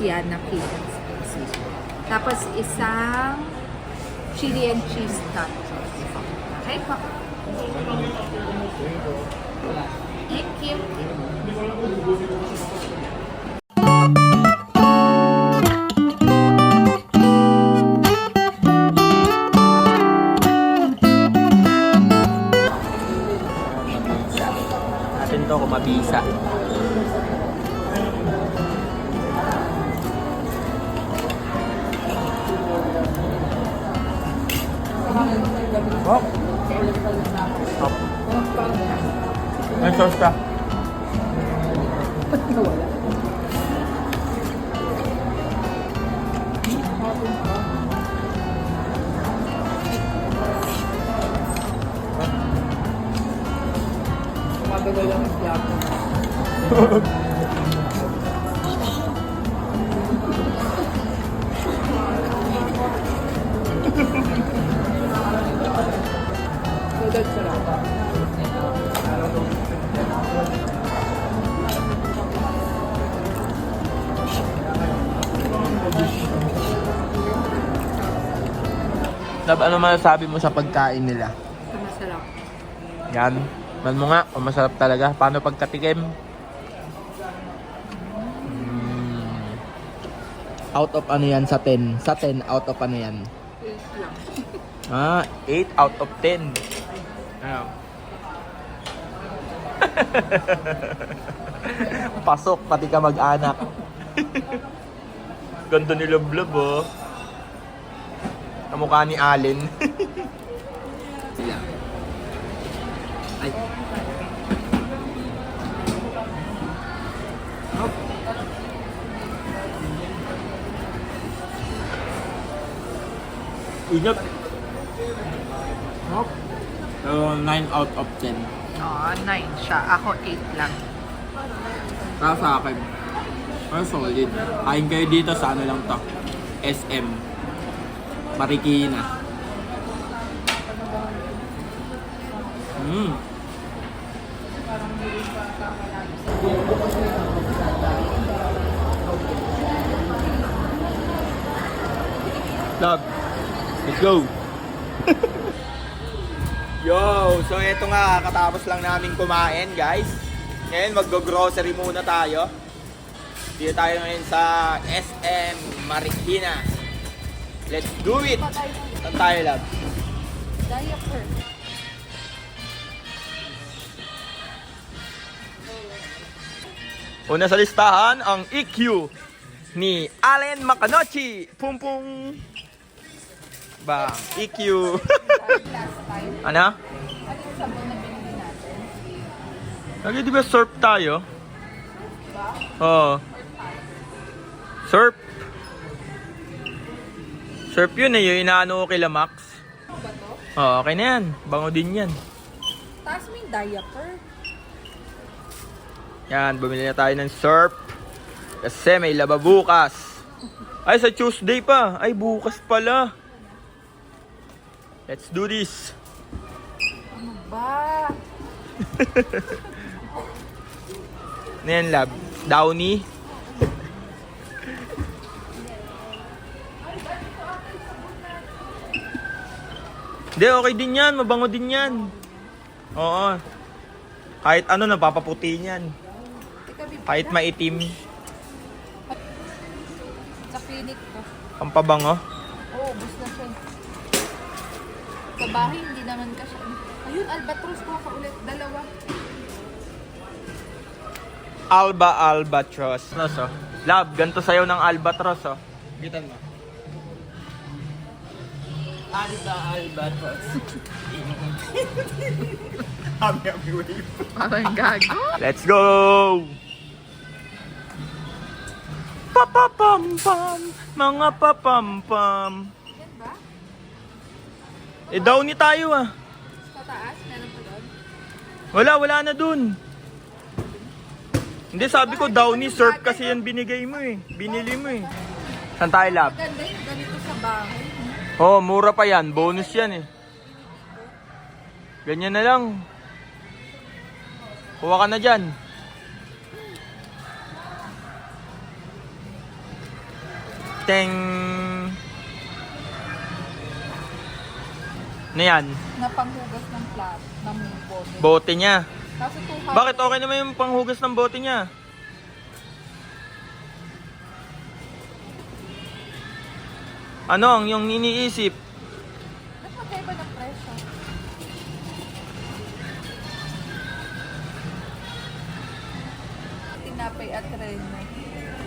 yan na cake and spicy. Tapos isang chili and cheese nachos. Okay po. Thank you. Natin to kung mabisa. Oh. Oh. May sauce ka. Magagal lang ang plato. Gagal sarap. Lab, ano masasabi mo sa pagkain nila? Masarap. Yan. Man mo nga, kung masarap talaga. Paano pagkatikim? Out of ano yan sa 10? Sa 10, out of ano yan? 8 out of 10. Ano? Pasok, pati ka mag-anak. Ganda ni Love, oh. Kamukha ni Allen. Ay. Ingat. Hop. So, 9 out of 10. Oo, 9 siya. Ako 8 lang. Para sa akin. Pero solid. Kain kayo dito sa ano lang to. SM. Marikina. Love, let's go! Yo! So eto nga, katapos lang namin kumain, guys. Ngayon mag-grocery muna tayo. Dito tayo ngayon sa SM Marikina. Let's do it! Saan tayo, Love? Diaper. Una sa listahan, ang EQ ni Allen Macanochi. Pum pum. Bang, EQ. Ano? Ano yung sabon na binili natin? Lagi di ba surf tayo? Oo. Surf. Surf yun eh, yung inaano ko kila Max. Ba to? Oo, okay na yan. Bango din yan. Taas mo yung diaper. Yan, bumili na tayo ng surf. Kasi may laba bukas. Ay, sa Tuesday pa. Ay, bukas pala. Let's do this. Ano ba? Ano yan, Lab? Downy? Hindi, okay din yan. Mabango din yan. Oo. Kahit ano, napapaputi yan. Kahit maitim. Sa clinic ko. Pampabango. Oo, ubus na siya. Sa bahay, hindi naman ka siya. Ayun, albatros ko ka ulit. Dalawa. Albatros. Oh. Love, ganito sayo ng albatros, oh. Gitan mo. Albatros. Happy wave. Parang gago. Let's go! Papapampam, mga papampam. Yan ba? Eh, downy tayo, ah. Sa taas? Meron pa doon? Wala na dun. Hindi, sabi ko downy surf kasi yan binigay mo eh. Binili mo eh. Saan tayo, Lab? Maganda yung ganito sa bahay. Oh, mura pa yan. Bonus yan eh. Ganyan na lang. Kuha ka na dyan. Teng! Ano yan? Na panghugas ng plat, ng bote. Bote niya. Kaso 200. Bakit okay naman yung panghugas ng bote niya? Ano ang yung iniisip? Ba't magkaiba ng presyo? Tinapay at rene.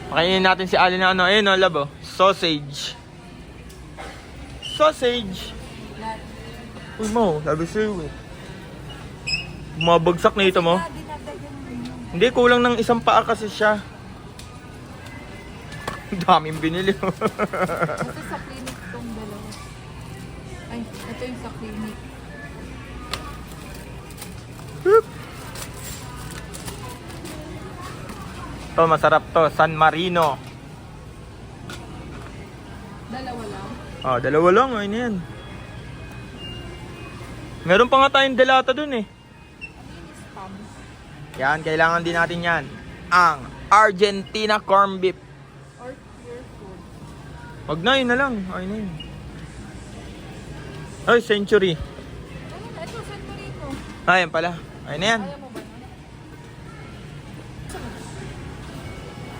Pakainin natin si Ali na ano. Ayun o, labo. Sausage. Sausage! Lahat. Uy mo, sabi sa'yo eh. Mabagsak na ito mo. Dinadagyan mo yun. Hindi, kulang ng isang paa kasi siya. Daming binili. Ito sa clinic tong dalawa. Ay, ito yung sa clinic. To, masarap to. San Marino. Dalawa lang. Ah, dalawa lang. Ayun na yan. Meron pa nga tayong delata dun eh. Spam. Yan, kailangan din natin yan. Ang Argentina corn beef. Or pure food. Wag na, yun na lang. Ayun na yun. Ay, Century. Ano na? Ito, San Marino. Ayun pala. Ayun na yan. Ayaw mo ba yun?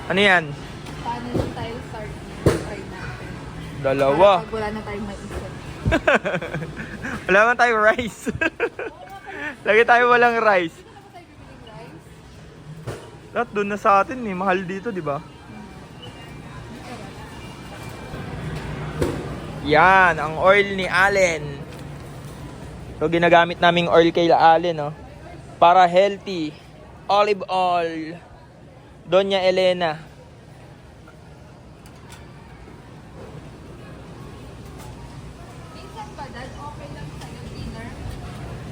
Ano yan? Paano yung tile start? Try natin. Dalawa. Para pag wala na tayong maisip. Wala man tayong rice. Lagi tayo walang rice. Hindi na ba tayo bibiling rice? Lahat doon na sa atin eh. Mahal dito, di ba? Yan, ang oil ni Allen. So, ginagamit naming oil kay Allen, no? Para healthy. Olive oil. Doña Elena. Minsan ba, Dad, okay lang sa'yo dinner?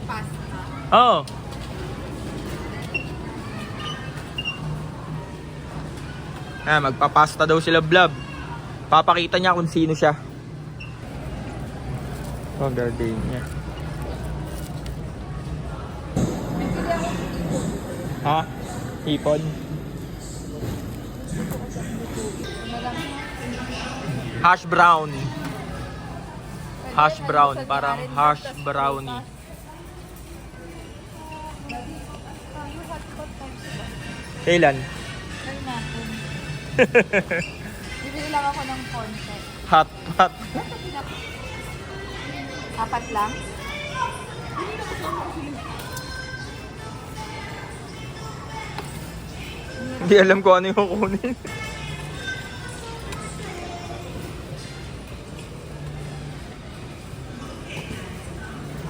Pasta. Oh. Ah, magpapasta daw sila Blab. Papakita niya kung sino siya. Oh, gardenia. Bibili ako ng ipon. Ha? Hipon? Ano lang? Hash brown. Pwede Hash yan, brown, almusal parang na rin, hash tas brownie. prutas. Yung hotpot types ba? Kailan? Try natin. Bibili lang ako ng concept. Hot pot. Apat lang? Hindi alam ko ano yung kukunin.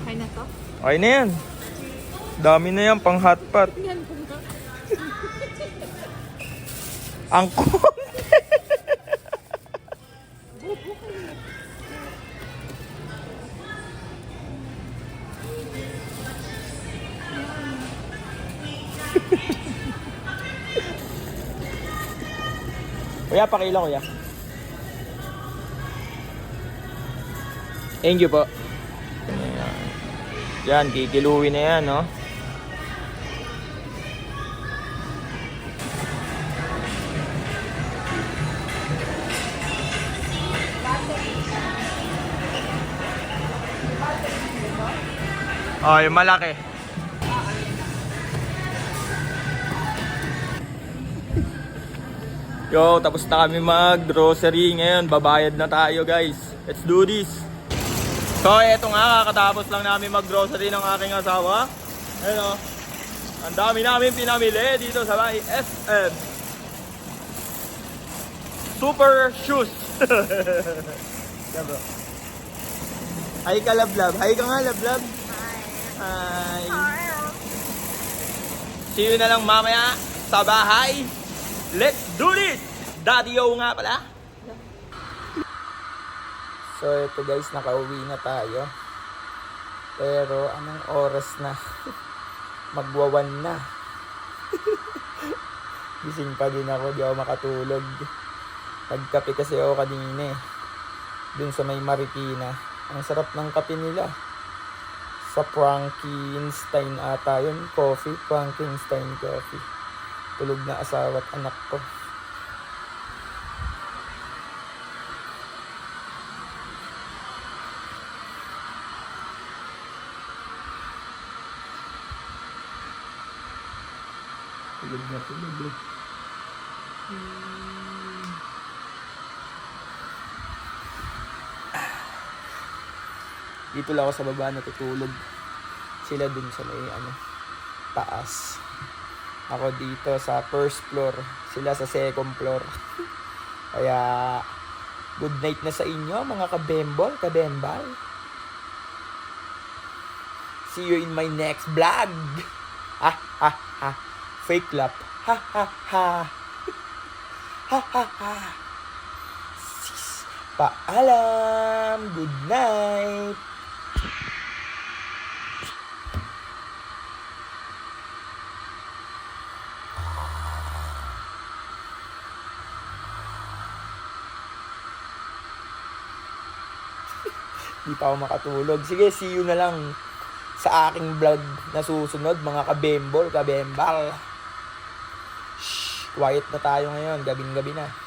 Okay na to? Okay na yan. Dami na yan pang hot pot. Yan po nga. Ang konti. Kuya, pakila kuya. Thank you po. Ayan. Yan, kikiluwi na yan, no? Oh, yung malaki. Yo, tapos na kami mag-grocery ngayon. Babayad na tayo, guys. Let's do this. So, eto nga, kakatapos lang namin mag-grocery ng aking asawa. Ayun o. Ang dami namin pinamili dito sa may SM. Super shoes. Yeah, bro. Hi ka, Lablab. Hi ka nga, Lablab. Hi. See you na lang mamaya sa bahay. Let's do this! Daddy-o nga pala. So, ito guys, nakauwi na tayo. Pero, anong oras na? Magwawan na. Gising pa din ako, di ako makatulog. Nagkape kasi ako kanina eh. Dun sa may Marikina. Ang sarap ng kape nila. Sa Frankenstein ata yun. Coffee. Frankenstein coffee. Tulog na asawa at anak ko. tulog na tulog eh. Dito lang ako sa baba natutulog. Sila dun sa may taas. Ako dito sa first floor. Sila sa second floor. Kaya good night na sa inyo mga kabembal. See you in my next vlog. Ha ha ha. Fake laugh. Ha ha ha. Ha ha ha. Paalam. Good night. Di pa ako makatulog. Sige, see you na lang sa aking vlog na susunod, mga kabembal. Shh, quiet na tayo ngayon. Gabing-gabi na.